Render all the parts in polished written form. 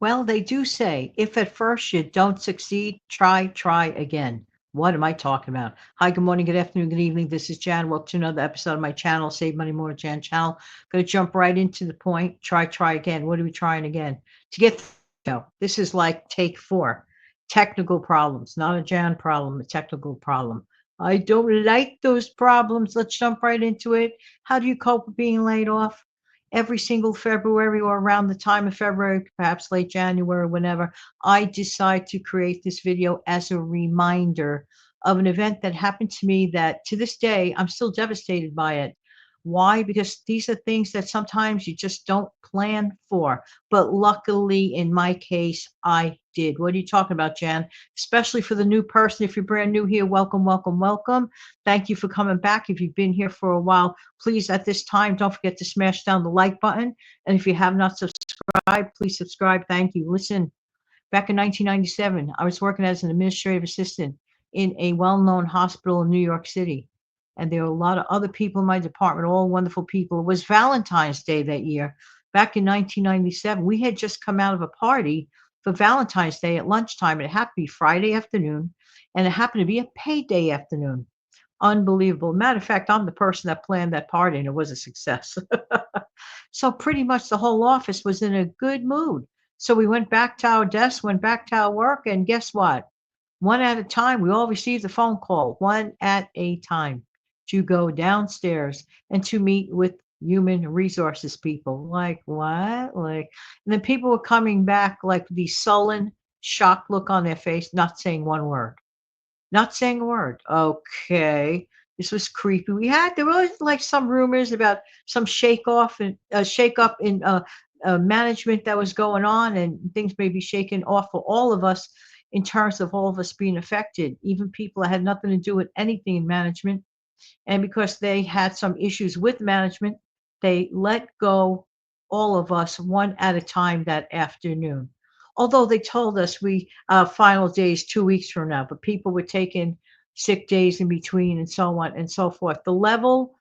Well, they do say, if at first you don't succeed, try again. What am I talking about? Hi, good morning, good afternoon, good evening. This is Jan. Welcome to another episode of my channel, Save Money More Jan channel. Going to jump right into the point. Try again. What are we trying again? To get this is like take 4. Technical problems, not a Jan problem, a technical problem. I don't like those problems. Let's jump right into it. How do you cope with being laid off? Every single February or around the time of February, perhaps late January, whenever, I decide to create this video as a reminder of an event that happened to me that to this day, I'm still devastated by it. Why? Because these are things that sometimes you just don't plan for. But luckily, in my case, I did. What are you talking about, Jan? Especially for the new person. If you're brand new here, welcome, welcome, welcome. Thank you for coming back. If you've been here for a while, please at this time, don't forget to smash down the like button. And if you have not subscribed, please subscribe. Thank you. Listen, back in 1997, I was working as an administrative assistant in a well-known hospital in New York City. And there were a lot of other people in my department, all wonderful people. It was Valentine's Day that year. Back in 1997, we had just come out of a party for Valentine's Day at lunchtime. It happened to be Friday afternoon, and it happened to be a payday afternoon. Unbelievable. Matter of fact, I'm the person that planned that party, and it was a success. So pretty much the whole office was in a good mood. So we went back to our desk, went back to our work, and guess what? One at a time, we all received a phone call, one at a time, to go downstairs and to meet with human resources people. Like, what? Like, and then people were coming back like the sullen, shocked look on their face, not saying one word. Not saying a word. Okay. This was creepy. There was like some rumors about some shake up in management that was going on, and things may be shaken off for all of us in terms of all of us being affected, even people that had nothing to do with anything in management. And because they had some issues with management, they let go all of us one at a time that afternoon. Although they told us final day is 2 weeks from now, but people were taking sick days in between and so on and so forth. The level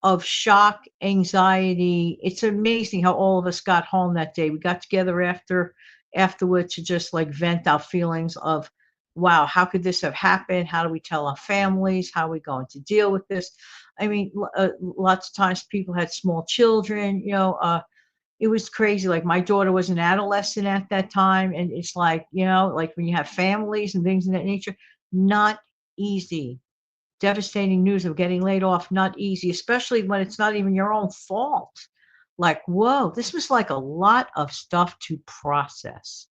of shock, anxiety, it's amazing how all of us got home that day. We got together afterwards to just like vent our feelings of, wow, how could this have happened? How do we tell our families? How are we going to deal with this? I mean, lots of times people had small children, it was crazy. Like my daughter was an adolescent at that time. And it's like, like when you have families and things of that nature, not easy. Devastating news of getting laid off, not easy, especially when it's not even your own fault. Like, whoa, this was like a lot of stuff to process.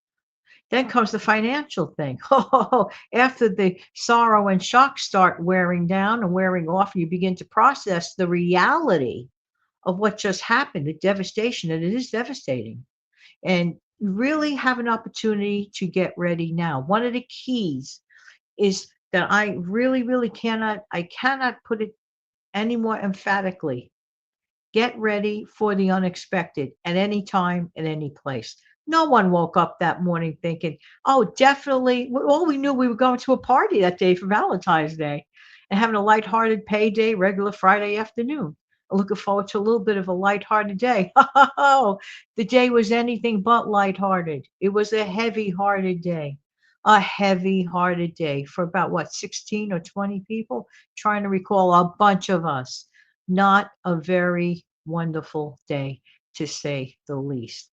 Then comes the financial thing. Oh, after the sorrow and shock start wearing down and wearing off, you begin to process the reality of what just happened, the devastation, and it is devastating. And you really have an opportunity to get ready now. One of the keys is that I really, really I cannot put it any more emphatically. Get ready for the unexpected at any time, at any place. No one woke up that morning thinking, oh, definitely. All we knew, we were going to a party that day for Valentine's Day and having a lighthearted payday, regular Friday afternoon. Looking forward to a little bit of a lighthearted day. Oh, the day was anything but lighthearted. It was a heavy-hearted day. A heavy-hearted day for about what, 16 or 20 people? Trying to recall a bunch of us. Not a very wonderful day, to say the least.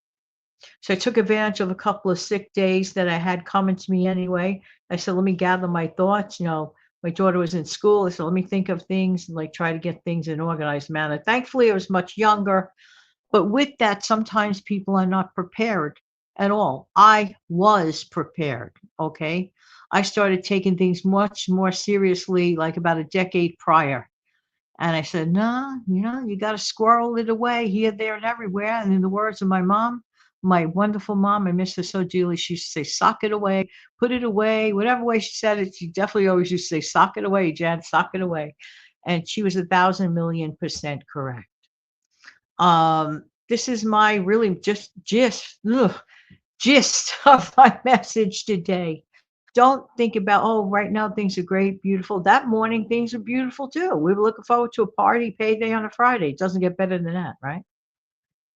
So I took advantage of a couple of sick days that I had coming to me anyway. I said, let me gather my thoughts. My daughter was in school. I said, let me think of things and like try to get things in an organized manner. Thankfully, I was much younger. But with that, sometimes people are not prepared at all. I was prepared. Okay. I started taking things much more seriously like about a decade prior. And I said, no, you got to squirrel it away here, there, and everywhere. And in the words of my mom, my wonderful mom, I miss her so dearly. She used to say, sock it away, put it away, whatever way she said it. She definitely always used to say, sock it away, Jan, sock it away. And she was 1,000,000,000% correct. This is my really just gist of my message today. Don't think about, oh, right now things are great, beautiful. That morning things are beautiful too. We were looking forward to a party payday on a Friday. It doesn't get better than that, right?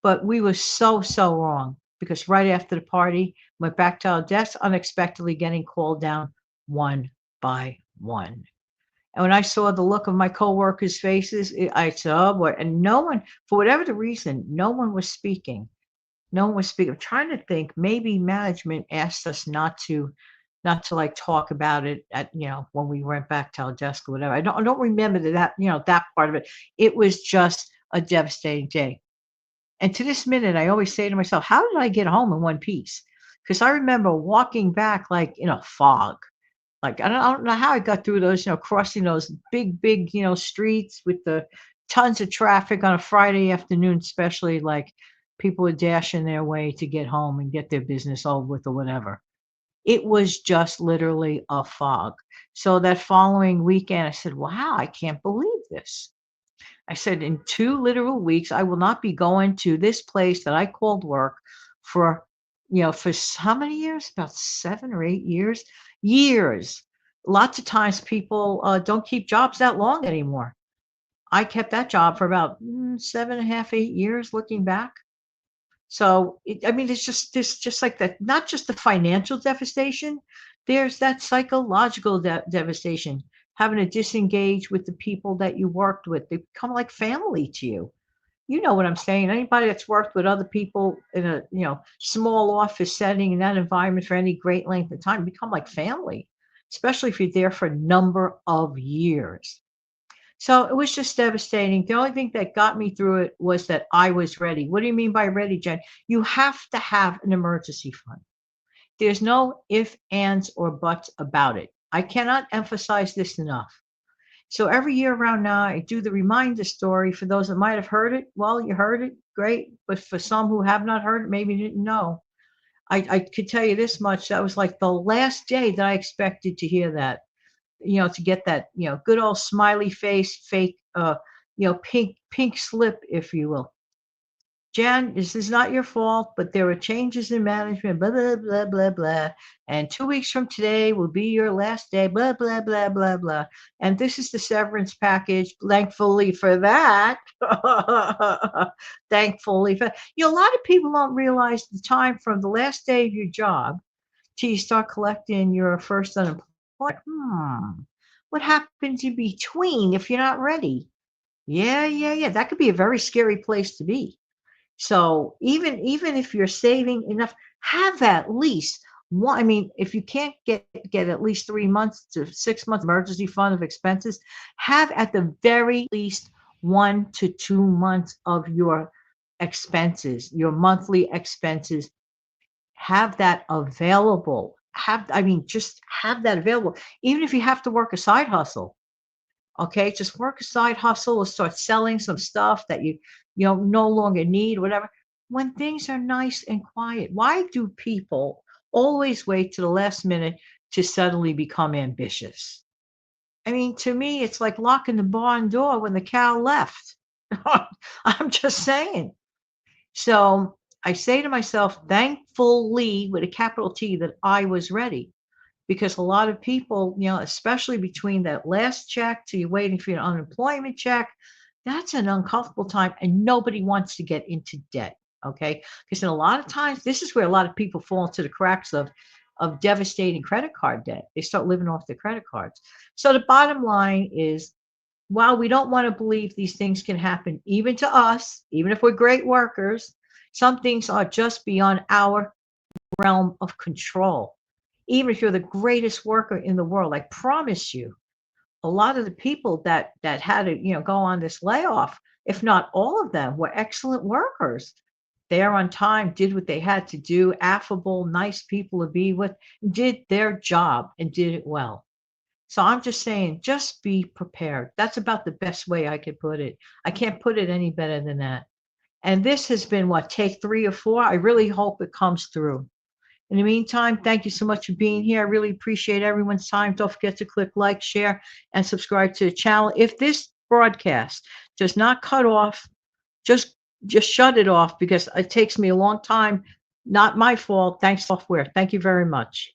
But we were so, so wrong because right after the party, went back to our desk, unexpectedly getting called down one by one. And when I saw the look of my coworkers' faces, I said, "Oh boy!" And no one, for whatever the reason, no one was speaking. No one was speaking. I'm trying to think. Maybe management asked us not to like talk about it at when we went back to our desk or whatever. I don't remember that part of it. It was just a devastating day. And to this minute, I always say to myself, "How did I get home in one piece?" Because I remember walking back like in a fog. Like, I don't know how I got through those, crossing those big, streets with the tons of traffic on a Friday afternoon, especially like people were dashing their way to get home and get their business over with or whatever. It was just literally a fog. So that following weekend, I said, wow, I can't believe this. I said, in 2 literal weeks, I will not be going to this place that I called work for, how many years? About 7 or 8 years. Years. Lots of times people don't keep jobs that long anymore. I kept that job for about 7.5, 8 years looking back. So, I mean, it's just like that, not just the financial devastation, there's that psychological devastation, having to disengage with the people that you worked with. They become like family to you. You know what I'm saying? Anybody that's worked with other people in a, small office setting in that environment for any great length of time become like family, especially if you're there for a number of years. So it was just devastating. The only thing that got me through it was that I was ready. What do you mean by ready, Jen? You have to have an emergency fund. There's no if, ands, or buts about it. I cannot emphasize this enough. So every year around now, I do the reminder story for those that might have heard it. Well, you heard it, great. But for some who have not heard it, maybe didn't know. I could tell you this much. That was like the last day that I expected to hear that, to get that, good old smiley face, fake, pink slip, if you will. Jan, this is not your fault, but there were changes in management, blah, blah, blah, blah, blah. And 2 weeks from today will be your last day, blah, blah, blah, blah, blah. And this is the severance package. Thankfully for that. Thankfully for a lot of people don't realize the time from the last day of your job till you start collecting your first unemployment. What happens in between if you're not ready? Yeah, yeah, yeah. That could be a very scary place to be. So even if you're saving enough, have at least one. I mean, if you can't get at least 3 months to 6 months emergency fund of expenses, have at the very least 1 to 2 months of your expenses, your monthly expenses. Have that available. Just have that available. Even if you have to work a side hustle, okay, just work a side hustle or start selling some stuff that you no longer need, whatever. When things are nice and quiet, why do people always wait to the last minute to suddenly become ambitious? I mean, to me, it's like locking the barn door when the cow left. I'm just saying. So I say to myself, thankfully, with a capital T, that I was ready, because a lot of people, especially between that last check to you waiting for your unemployment check, that's an uncomfortable time and nobody wants to get into debt. Okay. Because in a lot of times, this is where a lot of people fall into the cracks of devastating credit card debt. They start living off their credit cards. So the bottom line is, while we don't want to believe these things can happen even to us, even if we're great workers, some things are just beyond our realm of control. Even if you're the greatest worker in the world, I promise you, a lot of the people that had to, go on this layoff, if not all of them, were excellent workers. There on time, did what they had to do, affable, nice people to be with, did their job and did it well. So I'm just saying, just be prepared. That's about the best way I could put it. I can't put it any better than that. And this has been what, take 3 or 4? I really hope it comes through. In the meantime, thank you so much for being here. I really appreciate everyone's time. Don't forget to click like, share, and subscribe to the channel. If this broadcast does not cut off, just shut it off, because it takes me a long time. Not my fault. Thanks, software. Thank you very much.